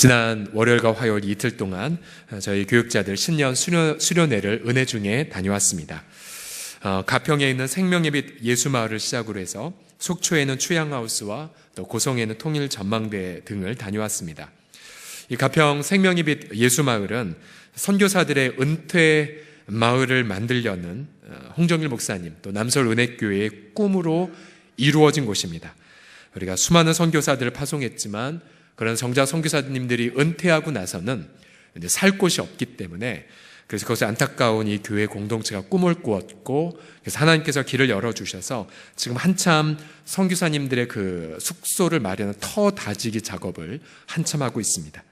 지난 월요일과 화요일 이틀 동안 저희 교육자들 신년 수련회를 은혜 중에 다녀왔습니다. 가평에 있는 생명의빛 예수마을을 시작으로 해서 속초에 있는 추양하우스와 또 고성에 있는 통일전망대 등을 다녀왔습니다. 이 가평 생명의빛 예수마을은 선교사들의 은퇴 마을을 만들려는 홍정일 목사님 또 남설은혜교회의 꿈으로 이루어진 곳입니다. 우리가 수많은 선교사들을 파송했지만 그런 정작 선교사님들이 은퇴하고 나서는 이제 살 곳이 없기 때문에 그래서 그것에 안타까운 이 교회 공동체가 꿈을 꾸었고 그래서 하나님께서 길을 열어주셔서 지금 한참 선교사님들의 그 숙소를 마련한 터 다지기 작업을 한참 하고 있습니다.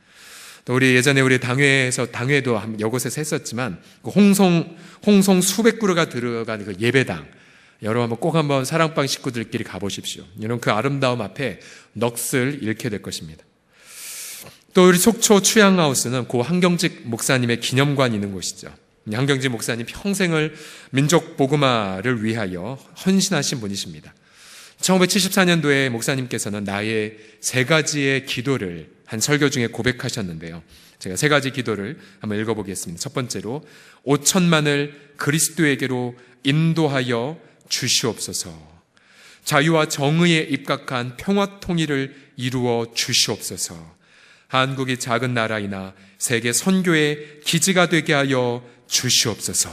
또 우리 예전에 우리 당회도 이곳에서 했었지만 그 홍송 수백 그루가 들어간 그 예배당 여러분 꼭 한번 사랑방 식구들끼리 가보십시오. 이런 그 아름다움 앞에 넋을 잃게 될 것입니다. 또 우리 속초 추양하우스는 고 한경직 목사님의 기념관이 있는 곳이죠. 한경직 목사님 평생을 민족 복음화를 위하여 헌신하신 분이십니다. 1974년도에 목사님께서는 나의 3가지의 기도를 한 설교 중에 고백하셨는데요. 제가 3가지 기도를 한번 읽어보겠습니다. 첫 번째로 5천만을 그리스도에게로 인도하여 주시옵소서. 자유와 정의에 입각한 평화 통일을 이루어 주시옵소서. 한국이 작은 나라이나 세계 선교의 기지가 되게 하여 주시옵소서.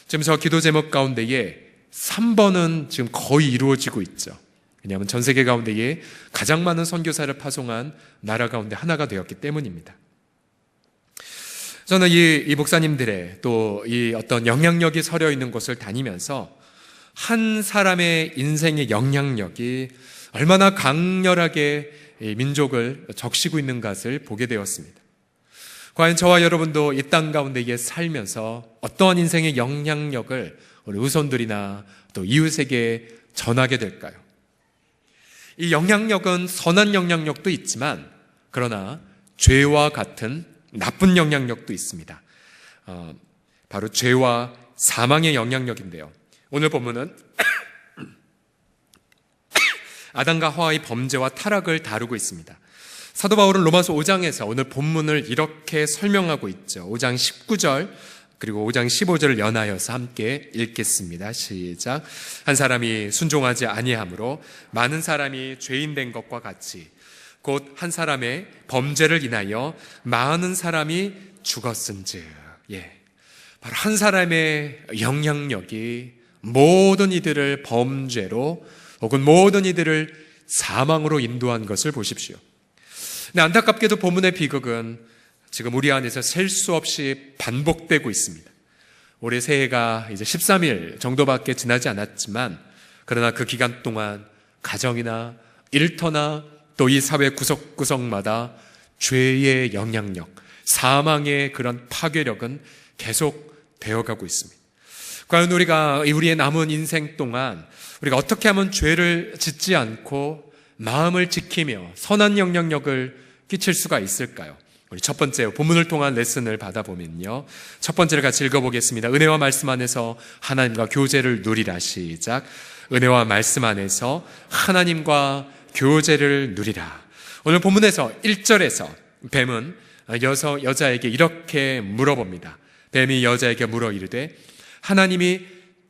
지금 저 기도 제목 가운데에 3번은 지금 거의 이루어지고 있죠. 왜냐하면 전 세계 가운데에 가장 많은 선교사를 파송한 나라 가운데 하나가 되었기 때문입니다. 저는 이 목사님들의 또 이 어떤 영향력이 서려 있는 곳을 다니면서 한 사람의 인생의 영향력이 얼마나 강렬하게 이 민족을 적시고 있는 것을 보게 되었습니다. 과연 저와 여러분도 이 땅 가운데에 살면서 어떠한 인생의 영향력을 우리 후손들이나 또 이웃에게 전하게 될까요? 이 영향력은 선한 영향력도 있지만 그러나 죄와 같은 나쁜 영향력도 있습니다. 바로 죄와 사망의 영향력인데요. 오늘 본문은 아담과 하와의 범죄와 타락을 다루고 있습니다. 사도 바울은 로마서 5장에서 오늘 본문을 이렇게 설명하고 있죠. 5장 19절 그리고 5장 15절을 연하여서 함께 읽겠습니다. 시작. 한 사람이 순종하지 아니함으로 많은 사람이 죄인 된 것과 같이 곧 한 사람의 범죄를 인하여 많은 사람이 죽었은즉. 바로 한 사람의 영향력이 모든 이들을 범죄로 혹은 모든 이들을 사망으로 인도한 것을 보십시오. 근데 안타깝게도 본문의 비극은 지금 우리 안에서 셀 수 없이 반복되고 있습니다. 올해 새해가 이제 13일 정도밖에 지나지 않았지만 그러나 그 기간 동안 가정이나 일터나 또 이 사회 구석구석마다 죄의 영향력, 사망의 그런 파괴력은 계속 되어가고 있습니다. 과연 우리가 우리의 남은 인생 동안 우리가 어떻게 하면 죄를 짓지 않고 마음을 지키며 선한 영향력을 끼칠 수가 있을까요? 우리 첫 번째 본문을 통한 레슨을 받아보면요. 첫 번째를 같이 읽어보겠습니다. 은혜와 말씀 안에서 하나님과 교제를 누리라. 시작. 은혜와 말씀 안에서 하나님과 교제를 누리라. 오늘 본문에서 1절에서 뱀은 여자에게 이렇게 물어봅니다. 뱀이 여자에게 물어 이르되 하나님이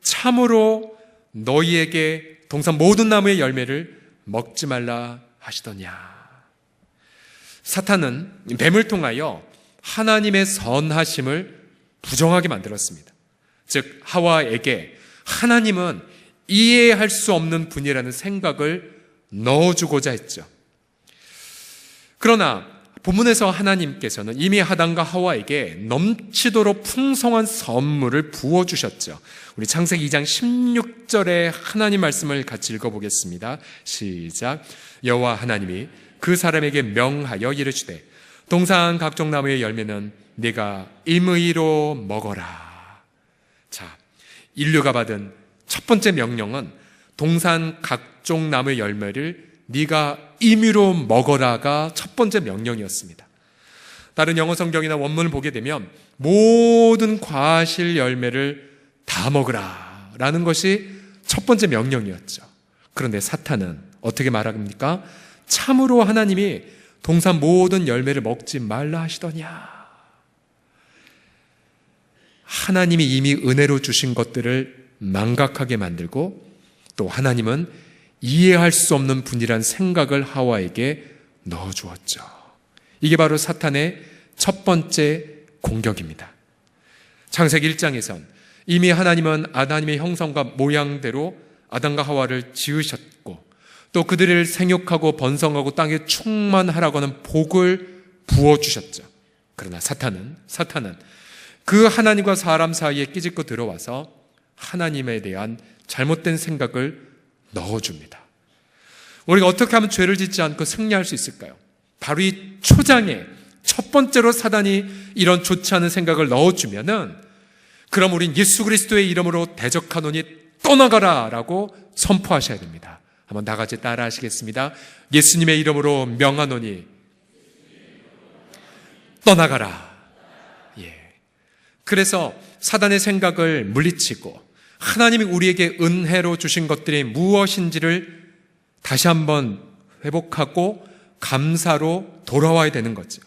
참으로 너희에게 동산 모든 나무의 열매를 먹지 말라 하시더냐. 사탄은 뱀을 통하여 하나님의 선하심을 부정하게 만들었습니다. 즉 하와에게 하나님은 이해할 수 없는 분이라는 생각을 넣어주고자 했죠. 그러나 본문에서 하나님께서는 이미 아담과 하와에게 넘치도록 풍성한 선물을 부어주셨죠. 우리 창세기 2장 16절의 하나님 말씀을 같이 읽어보겠습니다. 시작. 여호와 하나님이 그 사람에게 명하여 이르시되 동산 각종 나무의 열매는 네가 임의로 먹어라. 자, 인류가 받은 첫 번째 명령은 동산 각종 나무의 열매를 네가 임의로 먹어라가 첫 번째 명령이었습니다. 다른 영어 성경이나 원문을 보게 되면 모든 과실 열매를 다 먹으라 라는 것이 첫 번째 명령이었죠. 그런데 사탄은 어떻게 말합니까? 참으로 하나님이 동산 모든 열매를 먹지 말라 하시더냐. 하나님이 이미 은혜로 주신 것들을 망각하게 만들고 또 하나님은 이해할 수 없는 분이란 생각을 하와에게 넣어주었죠. 이게 바로 사탄의 첫 번째 공격입니다. 창세기 1장에선 이미 하나님은 아담의 형상과 모양대로 아담과 하와를 지으셨고 또 그들을 생육하고 번성하고 땅에 충만하라고 하는 복을 부어주셨죠. 그러나 사탄은 그 하나님과 사람 사이에 끼집고 들어와서 하나님에 대한 잘못된 생각을 넣어줍니다. 우리가 어떻게 하면 죄를 짓지 않고 승리할 수 있을까요? 바로 이 초장에 첫 번째로 사단이 이런 좋지 않은 생각을 넣어주면은 그럼 우린 예수 그리스도의 이름으로 대적하노니 떠나가라 라고 선포하셔야 됩니다. 한번 다 같이 따라 하시겠습니다. 예수님의 이름으로 명하노니 떠나가라. 그래서 사단의 생각을 물리치고 하나님이 우리에게 은혜로 주신 것들이 무엇인지를 다시 한번 회복하고 감사로 돌아와야 되는 거죠.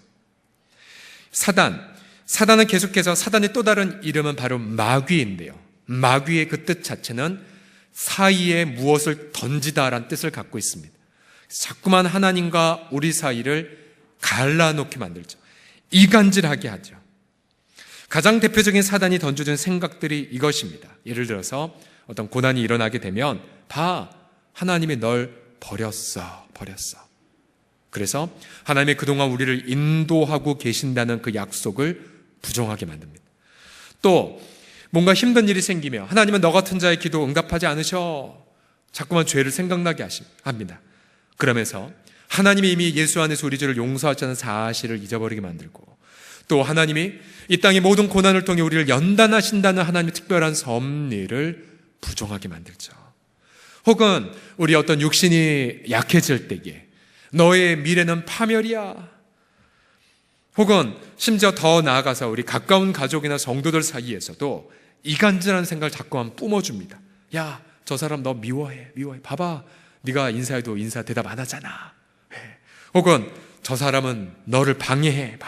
사단은 계속해서 사단의 또 다른 이름은 바로 마귀인데요. 마귀의 그 뜻 자체는 사이에 무엇을 던지다라는 뜻을 갖고 있습니다. 자꾸만 하나님과 우리 사이를 갈라놓게 만들죠. 이간질하게 하죠. 가장 대표적인 사단이 던져준 생각들이 이것입니다. 예를 들어서 어떤 고난이 일어나게 되면 하나님이 널 버렸어. 그래서 하나님이 그동안 우리를 인도하고 계신다는 그 약속을 부정하게 만듭니다. 또 뭔가 힘든 일이 생기면 하나님은 너 같은 자의 기도 응답하지 않으셔. 자꾸만 죄를 생각나게 합니다. 그러면서 하나님이 이미 예수 안에서 우리 죄를 용서하자는 사실을 잊어버리게 만들고 또 하나님이 이 땅의 모든 고난을 통해 우리를 연단하신다는 하나님의 특별한 섭리를 부정하게 만들죠. 혹은 우리 어떤 육신이 약해질 때에 너의 미래는 파멸이야. 혹은 심지어 더 나아가서 우리 가까운 가족이나 성도들 사이에서도 이간질하는 생각을 자꾸만 뿜어줍니다. 야, 저 사람 너 미워해. 봐봐, 네가 인사해도 인사 대답 안 하잖아. 혹은 저 사람은 너를 방해해.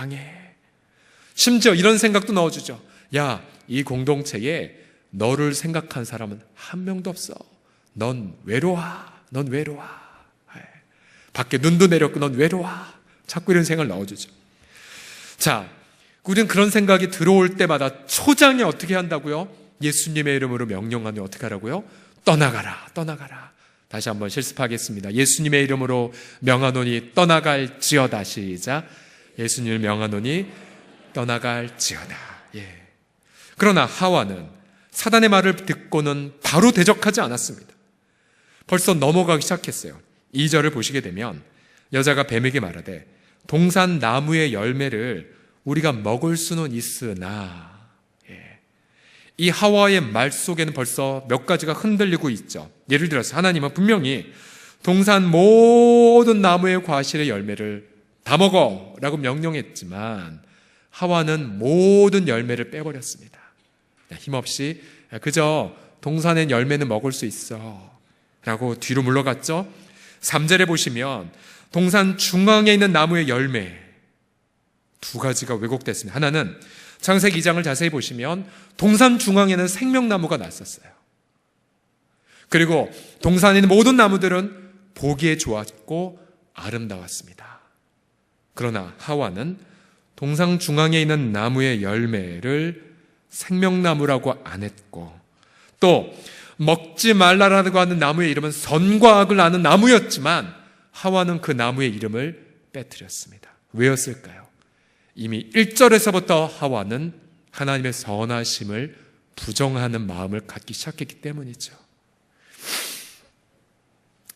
심지어 이런 생각도 넣어주죠. 야, 이 공동체에 너를 생각한 사람은 한 명도 없어. 넌 외로워. 밖에 눈도 내렸고 넌 외로워. 자꾸 이런 생각을 넣어주죠. 자, 우리는 그런 생각이 들어올 때마다 초장에 어떻게 한다고요? 예수님의 이름으로 명령하니 어떻게 하라고요? 떠나가라. 다시 한번 실습하겠습니다. 예수님의 이름으로 명하노니 떠나갈지어다. 시작. 예수님을 명하노니 떠나갈지어다. 그러나 하와는 사단의 말을 듣고는 바로 대적하지 않았습니다. 벌써 넘어가기 시작했어요. 2절을 보시게 되면 여자가 뱀에게 말하되 동산 나무의 열매를 우리가 먹을 수는 있으나, 이 하와의 말 속에는 벌써 몇 가지가 흔들리고 있죠. 예를 들어서 하나님은 분명히 동산 모든 나무의 과실의 열매를 다 먹어 라고 명령했지만 하와는 모든 열매를 빼버렸습니다. 힘없이 그저 동산의 열매는 먹을 수 있어 라고 뒤로 물러갔죠. 3절에 보시면 동산 중앙에 있는 나무의 열매 두 가지가 왜곡됐습니다. 하나는 창세기 2장을 자세히 보시면 동산 중앙에는 생명나무가 났었어요. 그리고 동산에 있는 모든 나무들은 보기에 좋았고 아름다웠습니다. 그러나 하와는 동산 중앙에 있는 나무의 열매를 생명나무라고 안 했고 또 먹지 말라라고 하는 나무의 이름은 선과 악을 아는 나무였지만 하와는 그 나무의 이름을 빼뜨렸습니다. 왜였을까요? 이미 1절에서부터 하와는 하나님의 선하심을 부정하는 마음을 갖기 시작했기 때문이죠.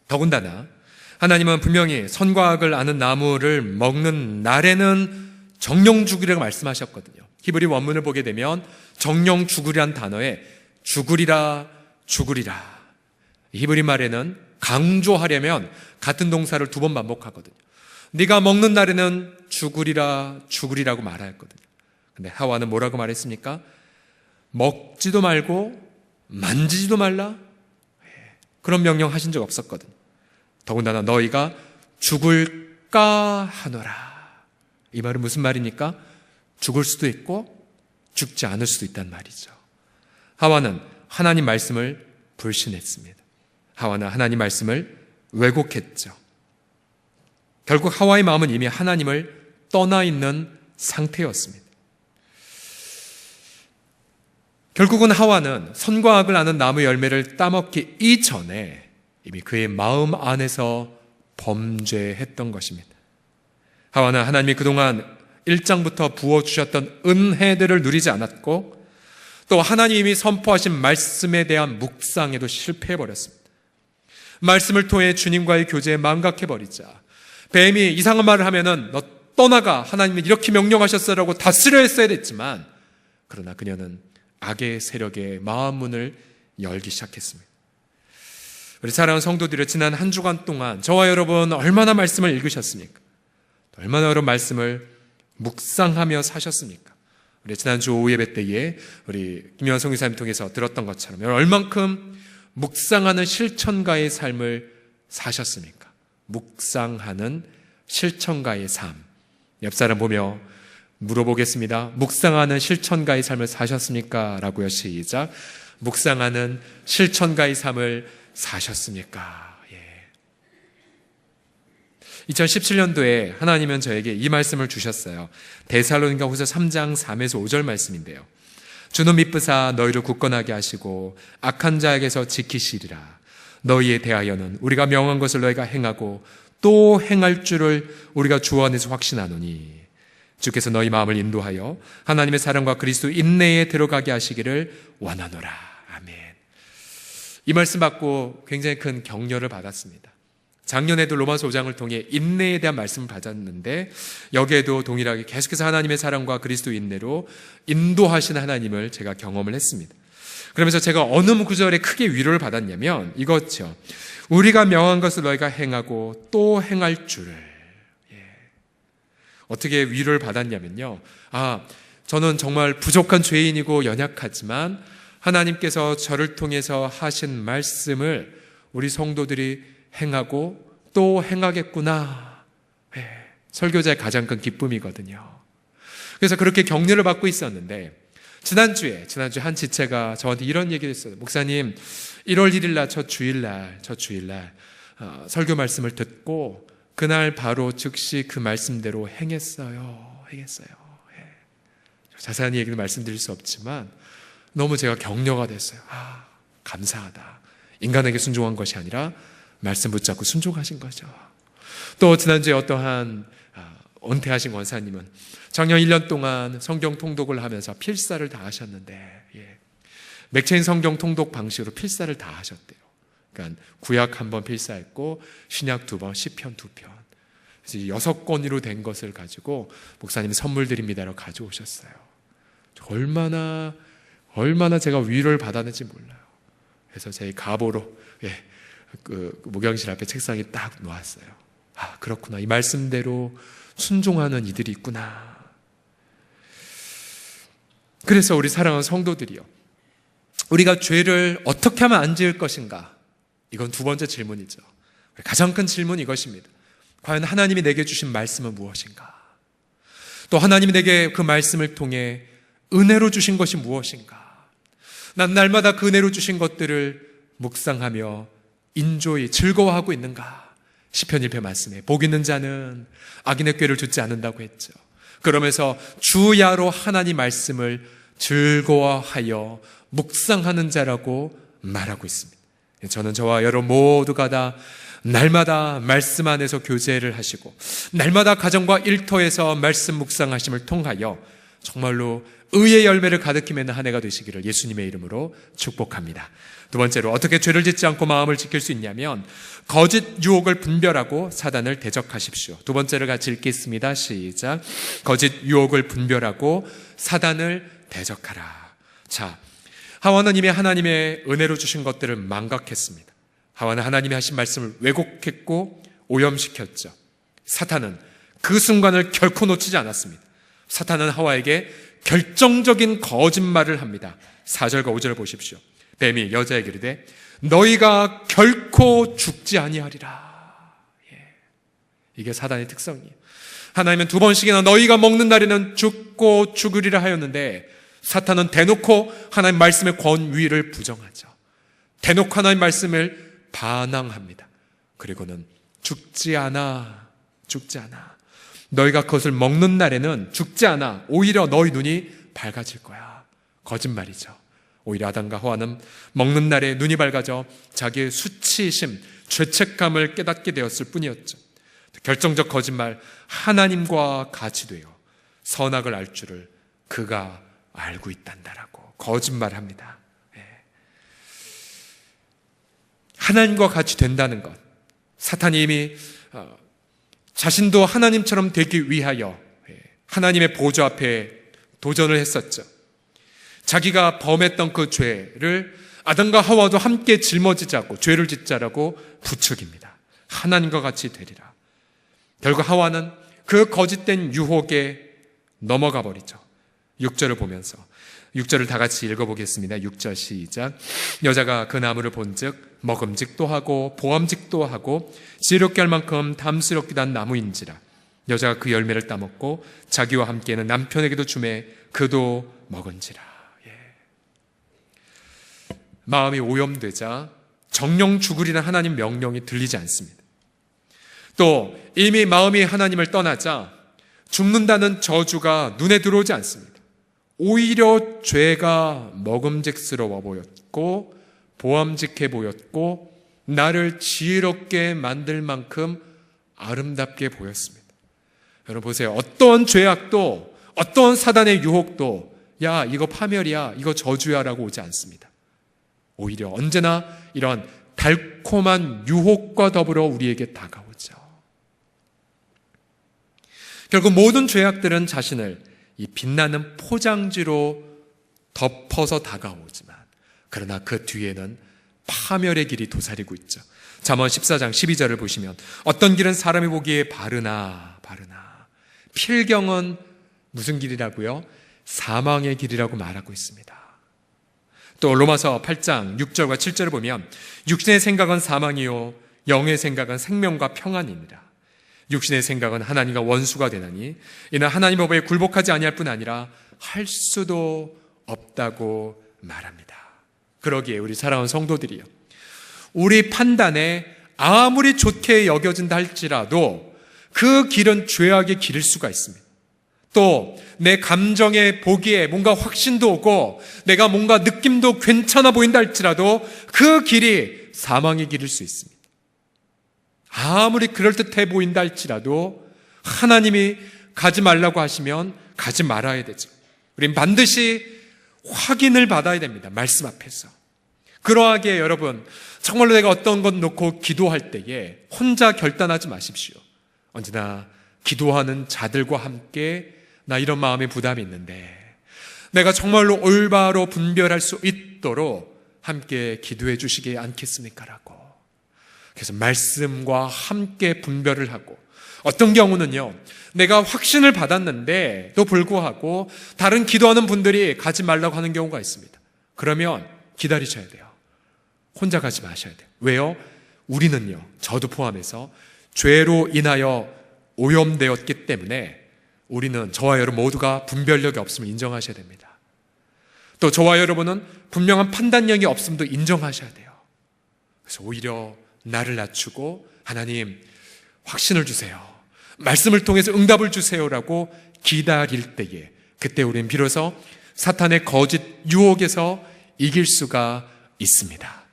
더군다나 하나님은 분명히 선과 악을 아는 나무를 먹는 날에는 정령 죽으리라고 말씀하셨거든요. 히브리 원문을 보게 되면 정령 죽으리란 단어에 죽으리라 히브리 말에는 강조하려면 같은 동사를 두 번 반복하거든요. 네가 먹는 날에는 죽으리라고 말하였거든요. 근데 하와는 뭐라고 말했습니까? 먹지도 말고 만지지도 말라? 그런 명령 하신 적 없었거든요. 더군다나 너희가 죽을 말까 하노라. 이 말은 무슨 말입니까? 죽을 수도 있고 죽지 않을 수도 있단 말이죠. 하와는 하나님 말씀을 불신했습니다. 하와는 하나님 말씀을 왜곡했죠. 결국 하와의 마음은 이미 하나님을 떠나 있는 상태였습니다. 결국은 하와는 선과 악을 아는 나무 열매를 따먹기 이전에 이미 그의 마음 안에서 범죄했던 것입니다. 하와는 하나님이 그동안 1장부터 부어주셨던 은혜들을 누리지 않았고 또 하나님이 선포하신 말씀에 대한 묵상에도 실패해버렸습니다. 말씀을 통해 주님과의 교제에 망각해버리자 뱀이 이상한 말을 하면은 너 떠나가, 하나님은 이렇게 명령하셨어라고 다스려 했어야 됐지만 그러나 그녀는 악의 세력의 마음 문을 열기 시작했습니다. 우리 사랑하는 성도들이 지난 한 주간 동안 저와 여러분 얼마나 말씀을 읽으셨습니까? 얼마나 여러분 말씀을 묵상하며 사셨습니까? 우리 지난주 오후 예배 때에 우리 김영환 선교사님 통해서 들었던 것처럼 얼만큼 묵상하는 실천가의 삶을 사셨습니까? 묵상하는 실천가의 삶. 옆 사람 보며 물어보겠습니다. 묵상하는 실천가의 삶을 사셨습니까? 라고요. 시작. 묵상하는 실천가의 삶을 사셨습니까? 예. 2017년도에 하나님은 저에게 이 말씀을 주셨어요. 데살로니가후서 3장 3에서 5절 말씀인데요. 주는 미쁘사 너희를 굳건하게 하시고 악한 자에게서 지키시리라. 너희에 대하여는 우리가 명한 것을 너희가 행하고 또 행할 줄을 우리가 주 안에서 확신하노니 주께서 너희 마음을 인도하여 하나님의 사랑과 그리스도 인내에 들어가게 하시기를 원하노라. 아멘. 이 말씀 받고 굉장히 큰 격려를 받았습니다. 작년에도 로마서 5장을 통해 인내에 대한 말씀을 받았는데 여기에도 동일하게 계속해서 하나님의 사랑과 그리스도 인내로 인도하시는 하나님을 제가 경험을 했습니다. 그러면서 제가 어느 구절에 크게 위로를 받았냐면 이거죠. 우리가 명한 것을 너희가 행하고 또 행할 줄을. 어떻게 위로를 받았냐면요. 저는 정말 부족한 죄인이고 연약하지만 하나님께서 저를 통해서 하신 말씀을 우리 성도들이 행하고 또 행하겠구나. 설교자의 가장 큰 기쁨이거든요. 그래서 그렇게 격려를 받고 있었는데 지난주에 한 지체가 저한테 이런 얘기를 했어요. 목사님, 1월 1일 날 저 주일날 설교 말씀을 듣고 그날 바로 즉시 그 말씀대로 행했어요. 자세한 얘기는 말씀드릴 수 없지만 너무 제가 격려가 됐어요. 감사하다. 인간에게 순종한 것이 아니라 말씀 붙잡고 순종하신 거죠. 또 지난주에 어떠한 은퇴하신 권사님은 작년 1년 동안 성경 통독을 하면서 필사를 다 하셨는데 맥체인 성경 통독 방식으로 필사를 다 하셨대요. 그러니까 구약 1번 필사했고 신약 2번, 시편 2편. 그래서 6권으로 된 것을 가지고 목사님이 선물 드립니다라고 가져오셨어요. 얼마나 제가 위로를 받았는지 몰라요. 그래서 제 가보로 그 목양실 앞에 책상에 딱 놓았어요. 그렇구나. 이 말씀대로 순종하는 이들이 있구나. 그래서 우리 사랑하는 성도들이요. 우리가 죄를 어떻게 하면 안 지을 것인가? 이건 두 번째 질문이죠. 가장 큰 질문은 이것입니다. 과연 하나님이 내게 주신 말씀은 무엇인가? 또 하나님이 내게 그 말씀을 통해 은혜로 주신 것이 무엇인가? 난 날마다 그 은혜로 주신 것들을 묵상하며 인조히 즐거워하고 있는가? 시편 1편 말씀에 복 있는 자는 악인의 꾀를 듣지 않는다고 했죠. 그러면서 주야로 하나님 말씀을 즐거워하여 묵상하는 자라고 말하고 있습니다. 저는 저와 여러분 모두가 다 날마다 말씀 안에서 교제를 하시고 날마다 가정과 일터에서 말씀 묵상하심을 통하여 정말로 의의 열매를 가득히 맺는 한 해가 되시기를 예수님의 이름으로 축복합니다. 두 번째로 어떻게 죄를 짓지 않고 마음을 지킬 수 있냐면 거짓 유혹을 분별하고 사단을 대적하십시오. 두 번째를 같이 읽겠습니다. 시작. 거짓 유혹을 분별하고 사단을 대적하라. 자, 하와는 이미 하나님의 은혜로 주신 것들을 망각했습니다. 하와는 하나님이 하신 말씀을 왜곡했고 오염시켰죠. 사탄은 그 순간을 결코 놓치지 않았습니다. 사탄은 하와에게 결정적인 거짓말을 합니다. 4절과 5절을 보십시오. 뱀이 여자에게 이르되 너희가 결코 죽지 아니하리라. 이게 사단의 특성이에요. 하나님은 두 번씩이나 너희가 먹는 날에는 죽고 죽으리라 하였는데, 사탄은 대놓고 하나님 말씀의 권위를 부정하죠. 대놓고 하나님 말씀을 반항합니다. 그리고는 죽지 않아. 너희가 그것을 먹는 날에는 죽지 않아. 오히려 너희 눈이 밝아질 거야. 거짓말이죠. 오히려 아담과 하와는 먹는 날에 눈이 밝아져 자기의 수치심, 죄책감을 깨닫게 되었을 뿐이었죠. 결정적 거짓말, 하나님과 같이 되어 선악을 알 줄을 그가 알고 있단다라고 거짓말합니다. 하나님과 같이 된다는 것, 사탄이 이미 자신도 하나님처럼 되기 위하여 하나님의 보좌 앞에 도전을 했었죠. 자기가 범했던 그 죄를 아담과 하와도 함께 짊어지자고, 죄를 짓자라고 부추깁니다. 하나님과 같이 되리라. 결국 하와는 그 거짓된 유혹에 넘어가 버리죠. 6절을 보면서 6절을 다 같이 읽어보겠습니다. 6절 시작. 여자가 그 나무를 본즉 먹음직도 하고 보암직도 하고 지혜롭게 할 만큼 담스럽기도 한 나무인지라. 여자가 그 열매를 따먹고 자기와 함께는 남편에게도 주매 그도 먹은지라. 마음이 오염되자 정령 죽으리는 하나님 명령이 들리지 않습니다. 또 이미 마음이 하나님을 떠나자 죽는다는 저주가 눈에 들어오지 않습니다. 오히려 죄가 먹음직스러워 보였고 보암직해 보였고 나를 지혜롭게 만들 만큼 아름답게 보였습니다. 여러분 보세요. 어떠한 죄악도, 어떠한 사단의 유혹도 야 이거 파멸이야, 이거 저주야 라고 오지 않습니다. 오히려 언제나 이런 달콤한 유혹과 더불어 우리에게 다가오죠. 결국 모든 죄악들은 자신을 이 빛나는 포장지로 덮어서 다가오지만, 그러나 그 뒤에는 파멸의 길이 도사리고 있죠. 잠언 14장 12절을 보시면 어떤 길은 사람이 보기에 바르나 필경은 무슨 길이라고요? 사망의 길이라고 말하고 있습니다. 또 로마서 8장 6절과 7절을 보면 육신의 생각은 사망이요 영의 생각은 생명과 평안이니라. 육신의 생각은 하나님과 원수가 되나니 이는 하나님 법에 굴복하지 아니할 뿐 아니라 할 수도 없다고 말합니다. 그러기에 우리 사랑하는 성도들이요, 우리 판단에 아무리 좋게 여겨진다 할지라도 그 길은 죄악의 길일 수가 있습니다. 또 내 감정에 보기에 뭔가 확신도 오고 내가 뭔가 느낌도 괜찮아 보인다 할지라도 그 길이 사망의 길일 수 있습니다. 아무리 그럴듯해 보인다 할지라도 하나님이 가지 말라고 하시면 가지 말아야 되죠. 우린 반드시 확인을 받아야 됩니다. 말씀 앞에서. 그러하기에 여러분, 정말로 내가 어떤 것 놓고 기도할 때에 혼자 결단하지 마십시오. 언제나 기도하는 자들과 함께 나 이런 마음의 부담이 있는데 내가 정말로 올바로 분별할 수 있도록 함께 기도해 주시지 않겠습니까? 라고. 그래서 말씀과 함께 분별을 하고, 어떤 경우는요, 내가 확신을 받았는데도 불구하고 다른 기도하는 분들이 가지 말라고 하는 경우가 있습니다. 그러면 기다리셔야 돼요. 혼자 가지 마셔야 돼요. 왜요? 우리는요, 저도 포함해서 죄로 인하여 오염되었기 때문에 우리는, 저와 여러분 모두가 분별력이 없음을 인정하셔야 됩니다. 또 저와 여러분은 분명한 판단력이 없음도 인정하셔야 돼요. 그래서 오히려 나를 낮추고 하나님 확신을 주세요, 말씀을 통해서 응답을 주세요라고 기다릴 때에, 그때 우리는 비로소 사탄의 거짓 유혹에서 이길 수가 있습니다.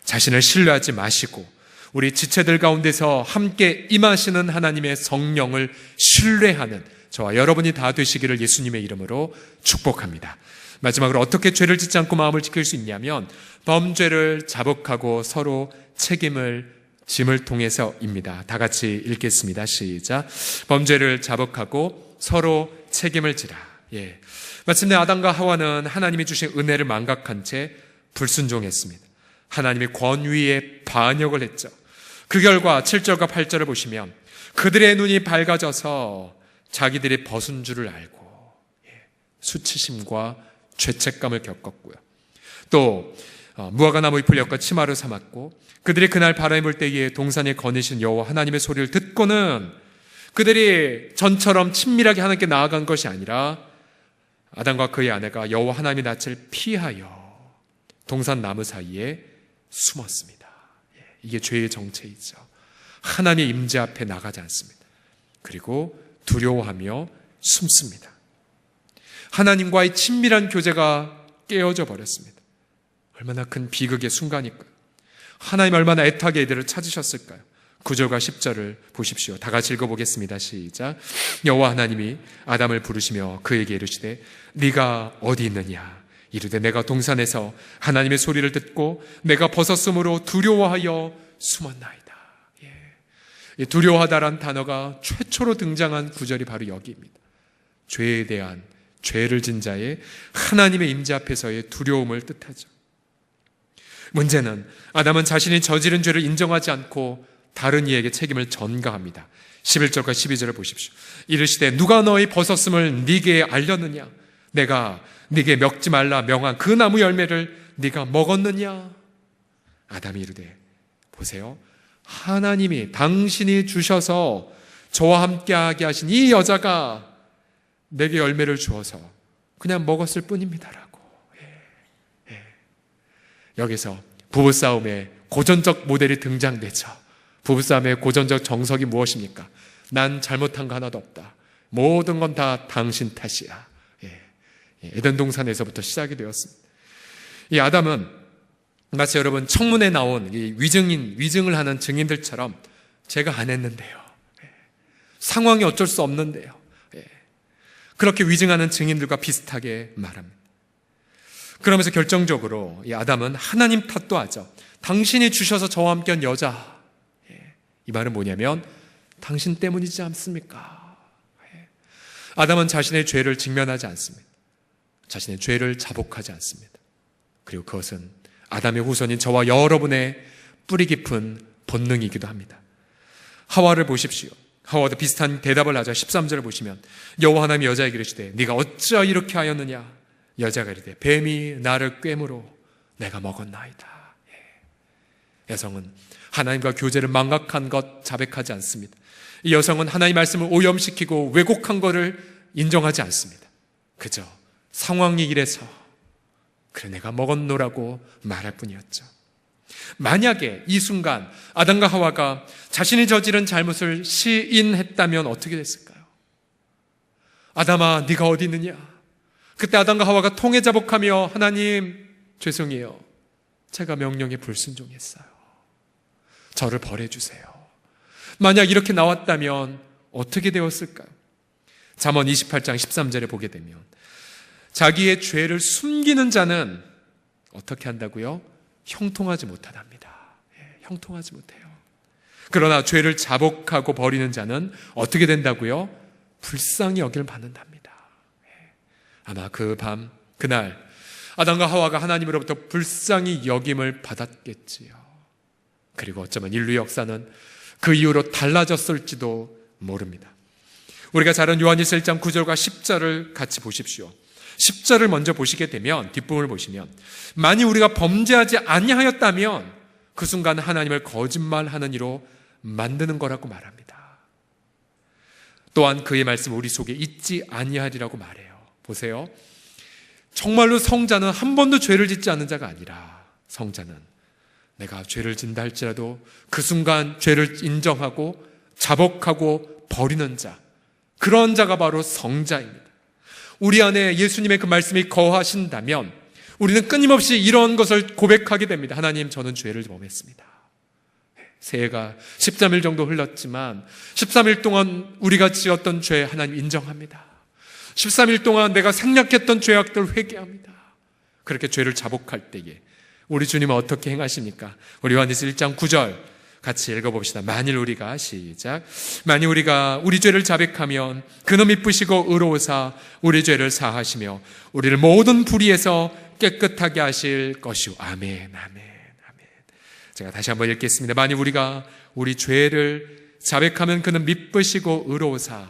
자신을 신뢰하지 마시고 우리 지체들 가운데서 함께 임하시는 하나님의 성령을 신뢰하는 저와 여러분이 다 되시기를 예수님의 이름으로 축복합니다. 마지막으로 어떻게 죄를 짓지 않고 마음을 지킬 수 있냐면 범죄를 자복하고 서로 책임을 짐을 통해서입니다. 다 같이 읽겠습니다. 시작. 범죄를 자복하고 서로 책임을 지라. 마침내 아담과 하와는 하나님이 주신 은혜를 망각한 채 불순종했습니다. 하나님의 권위에 반역을 했죠. 그 결과 7절과 8절을 보시면 그들의 눈이 밝아져서 자기들이 벗은 줄을 알고 수치심과 죄책감을 겪었고요. 또 무화과 나무 잎을 엮어 치마로 삼았고, 그들이 그날 바람이 불 때에 동산에 거니신 여호와 하나님의 소리를 듣고는 그들이 전처럼 친밀하게 하나님께 나아간 것이 아니라 아담과 그의 아내가 여호와 하나님의 낯을 피하여 동산 나무 사이에 숨었습니다. 이게 죄의 정체이죠. 하나님의 임재 앞에 나가지 않습니다. 그리고 두려워하며 숨습니다. 하나님과의 친밀한 교제가 깨어져 버렸습니다. 얼마나 큰 비극의 순간일까요? 하나님 얼마나 애타게 이들을 찾으셨을까요? 9절과 10절을 보십시오. 다 같이 읽어보겠습니다. 시작. 여호와 하나님이 아담을 부르시며 그에게 이르시되 네가 어디 있느냐? 이르되 내가 동산에서 하나님의 소리를 듣고 내가 벗었으므로 두려워하여 숨었나이다. 두려워하다란 단어가 최초로 등장한 구절이 바로 여기입니다. 죄에 대한, 죄를 진 자의 하나님의 임재 앞에서의 두려움을 뜻하죠. 문제는 아담은 자신이 저지른 죄를 인정하지 않고 다른 이에게 책임을 전가합니다. 11절과 12절을 보십시오. 이르시되 누가 너의 벗었음을 네게 알렸느냐? 내가 네게 먹지 말라 명한 그 나무 열매를 네가 먹었느냐? 아담이 이르되 보세요, 하나님이 당신이 주셔서 저와 함께하게 하신 이 여자가 내게 열매를 주어서 그냥 먹었을 뿐입니다라고. 여기서 부부싸움의 고전적 모델이 등장되죠. 부부싸움의 고전적 정석이 무엇입니까? 난 잘못한 거 하나도 없다. 모든 건 다 당신 탓이야. 에덴 동산에서부터 시작이 되었습니다. 이 아담은 마치 여러분 청문회에 나온 이 위증을 하는 증인들처럼 제가 안 했는데요. 상황이 어쩔 수 없는데요. 그렇게 위증하는 증인들과 비슷하게 말합니다. 그러면서 결정적으로 이 아담은 하나님 탓도 하죠. 당신이 주셔서 저와 함께한 여자. 이 말은 뭐냐면 당신 때문이지 않습니까? 아담은 자신의 죄를 직면하지 않습니다. 자신의 죄를 자복하지 않습니다. 그리고 그것은 아담의 후손인 저와 여러분의 뿌리 깊은 본능이기도 합니다. 하와를 보십시오. 하와도 비슷한 대답을 하자. 13절을 보시면 여호와 하나님이 여자에게 이르시되 네가 어찌하여 이렇게 하였느냐? 여자가 이르되 뱀이 나를 꿰므로 내가 먹었나이다. 여성은 하나님과 교제를 망각한 것 자백하지 않습니다. 이 여성은 하나님의 말씀을 오염시키고 왜곡한 것을 인정하지 않습니다. 그저 상황이 이래서 그래 내가 먹었노라고 말할 뿐이었죠. 만약에 이 순간 아담과 하와가 자신이 저지른 잘못을 시인했다면 어떻게 됐을까요? 아담아 네가 어디 있느냐? 그때 아담과 하와가 통해 자복하며 하나님 죄송해요. 제가 명령에 불순종했어요. 저를 벌해주세요. 만약 이렇게 나왔다면 어떻게 되었을까요? 잠언 28장 13절에 보게 되면 자기의 죄를 숨기는 자는 어떻게 한다고요? 형통하지 못하답니다. 형통하지 못해요. 그러나 죄를 자복하고 버리는 자는 어떻게 된다고요? 불쌍히 여길 받는답니다. 아마 그 밤, 그날 아담과 하와가 하나님으로부터 불쌍히 여김을 받았겠지요. 그리고 어쩌면 인류 역사는 그 이후로 달라졌을지도 모릅니다. 우리가 잘 아는 요한일서 1장 9절과 10절을 같이 보십시오. 10절을 먼저 보시게 되면, 뒷부분을 보시면 만일 우리가 범죄하지 아니하였다면 그 순간 하나님을 거짓말하는 이로 만드는 거라고 말합니다. 또한 그의 말씀 우리 속에 있지 아니하리라고 말해요. 보세요. 정말로 성자는 한 번도 죄를 짓지 않는 자가 아니라 성자는 내가 죄를 짓는다 할지라도 그 순간 죄를 인정하고 자복하고 버리는 자, 그런 자가 바로 성자입니다. 우리 안에 예수님의 그 말씀이 거하신다면 우리는 끊임없이 이런 것을 고백하게 됩니다. 하나님, 저는 죄를 범했습니다. 새해가 13일 정도 흘렀지만 13일 동안 우리가 지었던 죄 하나님 인정합니다. 13일 동안 내가 생략했던 죄악들 회개합니다. 그렇게 죄를 자복할 때에 우리 주님은 어떻게 행하십니까? 우리 요한일서 1장 9절 같이 읽어봅시다. 만일 우리가 시작. 만일 우리가 우리 죄를 자백하면 그는 미쁘시고 의로우사 우리 죄를 사하시며 우리를 모든 불의에서 깨끗하게 하실 것이오. 아멘, 아멘, 아멘. 제가 다시 한번 읽겠습니다. 만일 우리가 우리 죄를 자백하면 그는 미쁘시고 의로우사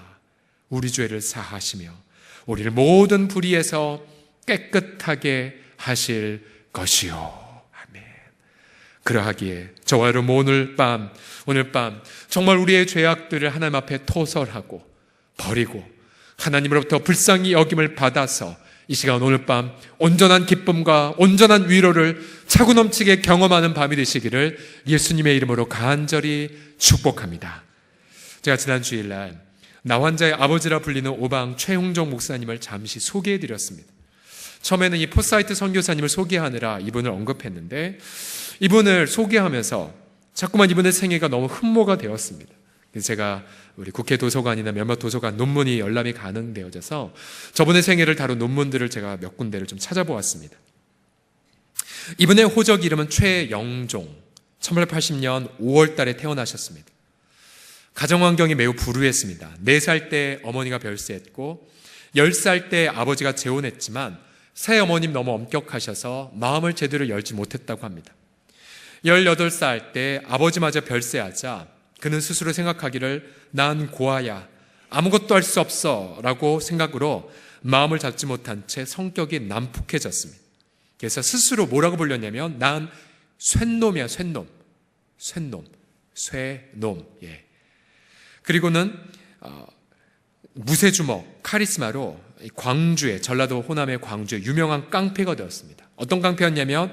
우리 죄를 사하시며 우리를 모든 불의에서 깨끗하게 하실 것이오. 아멘. 그러하기에 저와 여러분 오늘 밤 정말 우리의 죄악들을 하나님 앞에 토설하고 버리고 하나님으로부터 불쌍히 여김을 받아서 이 시간 오늘 밤 온전한 기쁨과 온전한 위로를 차고 넘치게 경험하는 밤이 되시기를 예수님의 이름으로 간절히 축복합니다. 제가 지난 주일날 나 환자의 아버지라 불리는 오방 최홍정 목사님을 잠시 소개해드렸습니다. 처음에는 이 포사이트 선교사님을 소개하느라 이분을 언급했는데 이분을 소개하면서 자꾸만 이분의 생애가 너무 흠모가 되었습니다. 그래서 제가 우리 국회 도서관이나 몇몇 도서관 논문이 열람이 가능되어져서 저분의 생애를 다룬 논문들을 제가 몇 군데를 좀 찾아보았습니다. 이분의 호적 이름은 최영종, 1880년 5월 달에 태어나셨습니다. 가정환경이 매우 불우했습니다. 4살 때 어머니가 별세했고 10살 때 아버지가 재혼했지만 새어머님 너무 엄격하셔서 마음을 제대로 열지 못했다고 합니다. 18살 때 아버지마저 별세하자 그는 스스로 생각하기를 난 고아야 아무것도 할 수 없어 라고 생각으로 마음을 잡지 못한 채 성격이 난폭해졌습니다. 그래서 스스로 뭐라고 불렸냐면 난 쇳놈이야, 쇳놈. 예. 그리고는 무쇠주먹, 카리스마로 광주에, 전라도 호남의 광주에 유명한 깡패가 되었습니다. 어떤 깡패였냐면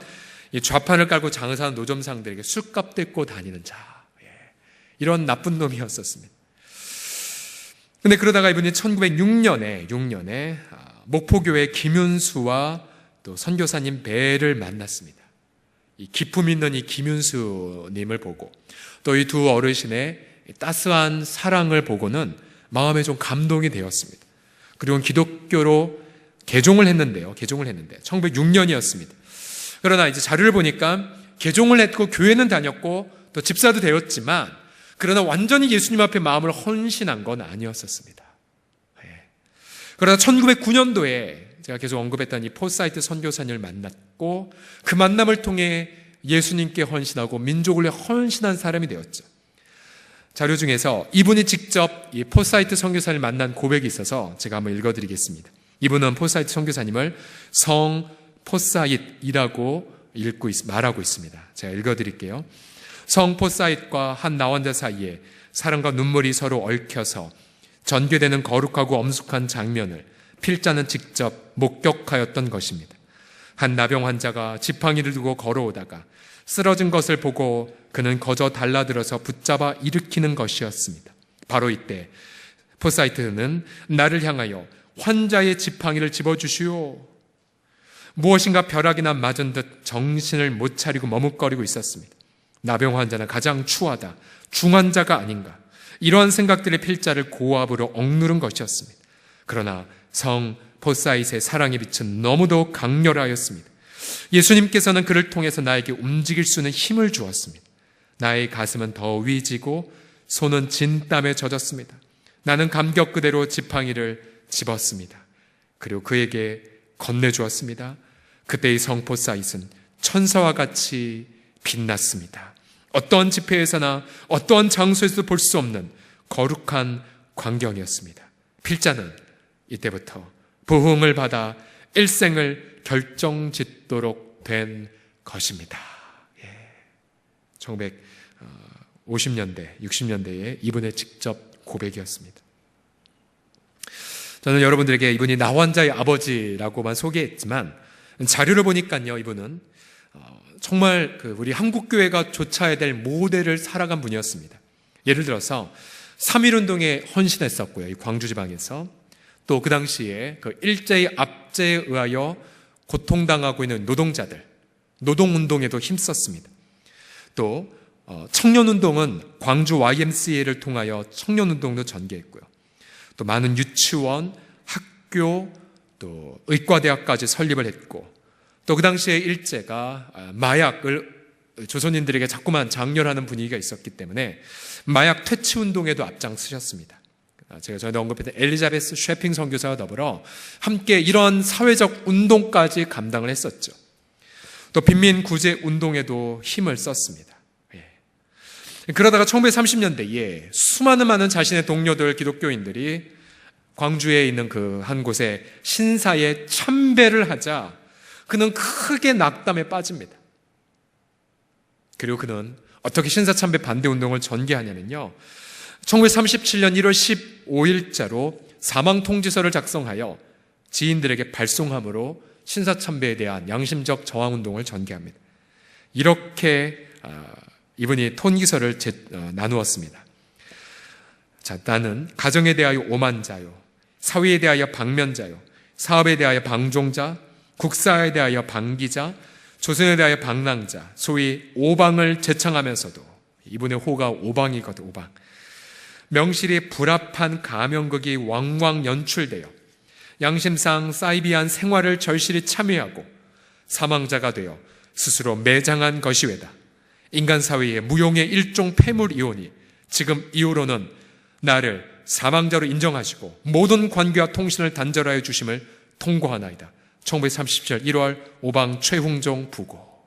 좌판을 깔고 장사하는 노점상들에게 술값 뜯고 다니는 자, 이런 나쁜 놈이었었습니다. 근데 그러다가 이분이 1906년에 목포교회 김윤수와 또 선교사님 배를 만났습니다. 이 기품 있는 이 김윤수님을 보고 또 이 두 어르신의 따스한 사랑을 보고는 마음에 좀 감동이 되었습니다. 그리고 기독교로 개종을 했는데 1906년이었습니다. 그러나 이제 자료를 보니까 개종을 했고 교회는 다녔고 또 집사도 되었지만 그러나 완전히 예수님 앞에 마음을 헌신한 건 아니었었습니다. 그러나 1909년도에 제가 계속 언급했던 이 포사이트 선교사님을 만났고 그 만남을 통해 예수님께 헌신하고 민족을 위해 헌신한 사람이 되었죠. 자료 중에서 이분이 직접 이 포사이트 선교사를 만난 고백이 있어서 제가 한번 읽어드리겠습니다. 이분은 포사이트 선교사님을 성 포사잇이라고 말하고 있습니다. 제가 읽어드릴게요. 성 포사잇과 한 나환자 사이에 사랑과 눈물이 서로 얽혀서 전개되는 거룩하고 엄숙한 장면을 필자는 직접 목격하였던 것입니다. 한 나병 환자가 지팡이를 두고 걸어오다가 쓰러진 것을 보고 그는 거저 달라들어서 붙잡아 일으키는 것이었습니다. 바로 이때 포사이트는 나를 향하여 환자의 지팡이를 집어주시오. 무엇인가 벼락이나 맞은 듯 정신을 못 차리고 머뭇거리고 있었습니다. 나병 환자는 가장 추하다, 중환자가 아닌가, 이러한 생각들의 필자를 고압으로 억누른 것이었습니다. 그러나 성 포사잇의 사랑의 빛은 너무도 강렬하였습니다. 예수님께서는 그를 통해서 나에게 움직일 수 있는 힘을 주었습니다. 나의 가슴은 더 위지고 손은 진땀에 젖었습니다. 나는 감격 그대로 지팡이를 집었습니다. 그리고 그에게 건네주었습니다. 그때의 성 포사잇은 천사와 같이 빛났습니다. 어떠한 집회에서나 어떠한 장소에서도 볼 수 없는 거룩한 광경이었습니다. 필자는 이때부터 부흥을 받아 일생을 결정짓도록 된 것입니다. 1950년대, 60년대에 이분의 직접 고백이었습니다. 저는 여러분들에게 이분이 나환자의 아버지라고만 소개했지만 자료를 보니까요, 이분은 정말 우리 한국교회가 좇아야 될 모델을 살아간 분이었습니다. 예를 들어서 3.1운동에 헌신했었고요, 이 광주 지방에서. 또 그 당시에 그 일제의 압제에 의하여 고통당하고 있는 노동자들, 노동운동에도 힘썼습니다. 또 청년운동은 광주 YMCA를 통하여 청년운동도 전개했고요. 또 많은 유치원, 학교, 또 의과대학까지 설립을 했고, 또 그 당시에 일제가 마약을 조선인들에게 자꾸만 장렬하는 분위기가 있었기 때문에 마약 퇴치 운동에도 앞장서셨습니다. 제가 전에 언급했던 엘리자베스 쉐핑 선교사와 더불어 함께 이런 사회적 운동까지 감당을 했었죠. 또 빈민 구제 운동에도 힘을 썼습니다. 그러다가 1930년대에 수많은 자신의 동료들 기독교인들이 광주에 있는 그 한 곳에 신사에 참배를 하자 그는 크게 낙담에 빠집니다. 그리고 그는 어떻게 신사참배 반대 운동을 전개하냐면요, 1937년 1월 15일자로 사망통지서를 작성하여 지인들에게 발송함으로 신사참배에 대한 양심적 저항운동을 전개합니다. 이렇게 이분이 통지서를 나누었습니다. 자, 나는 가정에 대하여 오만자요, 사회에 대하여 방면자요, 사업에 대하여 방종자, 국사에 대하여 방기자, 조선에 대하여 방랑자, 소위 오방을 제창하면서도, 이분의 호가 오방이거든, 오방. 명실이 불합한 가면극이 왕왕 연출되어 양심상 사이비한 생활을 절실히 참여하고 사망자가 되어 스스로 매장한 것이 외다. 인간 사회의 무용의 일종 폐물이오니 지금 이후로는 나를 사망자로 인정하시고 모든 관계와 통신을 단절하여 주심을 통고하나이다. 1937년 1월 오방 최흥종 부고.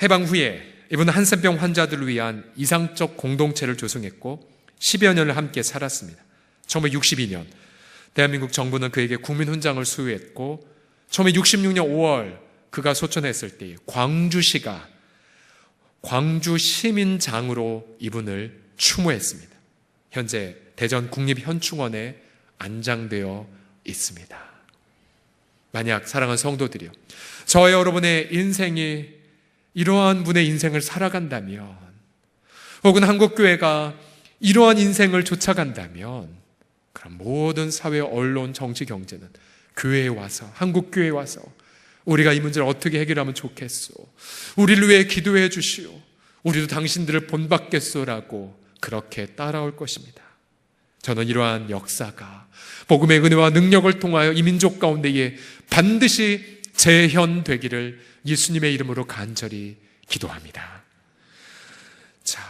해방 후에 이분은 한센병 환자들을 위한 이상적 공동체를 조성했고 10여 년을 함께 살았습니다. 1962년 대한민국 정부는 그에게 국민훈장을 수여했고 1966년 5월 그가 소천했을 때 광주시가 광주시민장으로 이분을 추모했습니다. 현재 대전 국립현충원에 안장되어 있습니다. 만약 사랑하는 성도들이요, 저와 여러분의 인생이 이러한 분의 인생을 살아간다면, 혹은 한국교회가 이러한 인생을 쫓아간다면, 그럼 모든 사회, 언론, 정치, 경제는 교회에 와서, 한국교회에 와서 우리가 이 문제를 어떻게 해결하면 좋겠소, 우리를 위해 기도해 주시오, 우리도 당신들을 본받겠소라고 그렇게 따라올 것입니다. 저는 이러한 역사가 복음의 은혜와 능력을 통하여 이 민족 가운데에 반드시 재현되기를 예수님의 이름으로 간절히 기도합니다. 자,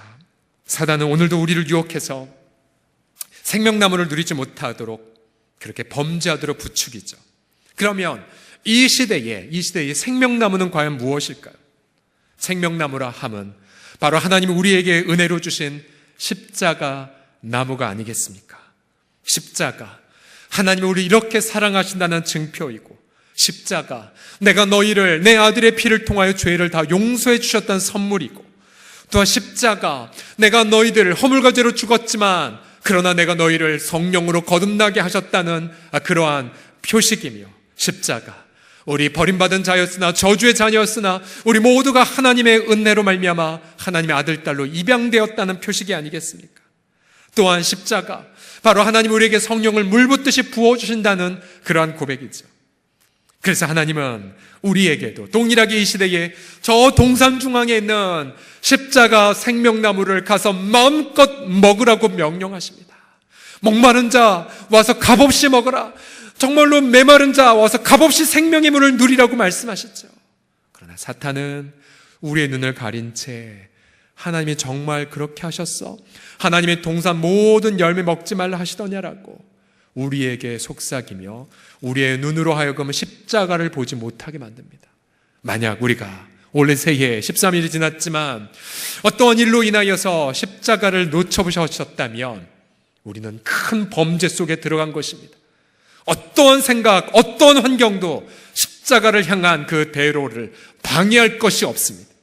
사단은 오늘도 우리를 유혹해서 생명나무를 누리지 못하도록 그렇게 범죄하도록 부추기죠. 그러면 이 시대에 생명나무는 과연 무엇일까요? 생명나무라 함은 바로 하나님이 우리에게 은혜로 주신 십자가 나무가 아니겠습니까? 십자가, 하나님이 우리를 이렇게 사랑하신다는 증표이고, 십자가, 내가 너희를 내 아들의 피를 통하여 죄를 다 용서해 주셨다는 선물이고, 또한 십자가, 내가 너희들을 허물과 죄로 죽었지만 그러나 내가 너희를 성령으로 거듭나게 하셨다는 그러한 표식이며, 십자가, 우리 버림받은 자였으나 저주의 자녀였으나 우리 모두가 하나님의 은혜로 말미암아 하나님의 아들 딸로 입양되었다는 표식이 아니겠습니까? 또한 십자가, 바로 하나님 우리에게 성령을 물붓듯이 부어주신다는 그러한 고백이죠. 그래서 하나님은 우리에게도 동일하게 이 시대에 저 동산 중앙에 있는 십자가 생명나무를 가서 마음껏 먹으라고 명령하십니다. 목마른 자 와서 값없이 먹어라, 정말로 메마른 자 와서 값없이 생명의 물을 누리라고 말씀하셨죠. 그러나 사탄은 우리의 눈을 가린 채 하나님이 정말 그렇게 하셨어? 하나님의 동산 모든 열매 먹지 말라 하시더냐라고 우리에게 속삭이며 우리의 눈으로 하여금 십자가를 보지 못하게 만듭니다. 만약 우리가 올해 새해 13일이 지났지만 어떠한 일로 인하여서 십자가를 놓쳐보셨다면 우리는 큰 범죄 속에 들어간 것입니다. 어떠한 생각, 어떠한 환경도 십자가를 향한 그 대로를 방해할 것이 없습니다.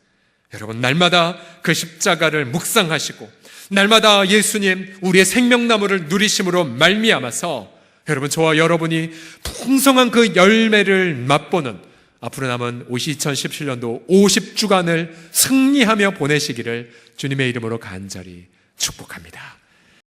여러분, 날마다 그 십자가를 묵상하시고 날마다 예수님 우리의 생명나무를 누리심으로 말미암아서 여러분, 저와 여러분이 풍성한 그 열매를 맛보는 앞으로 남은 2017년도 50주간을 승리하며 보내시기를 주님의 이름으로 간절히 축복합니다.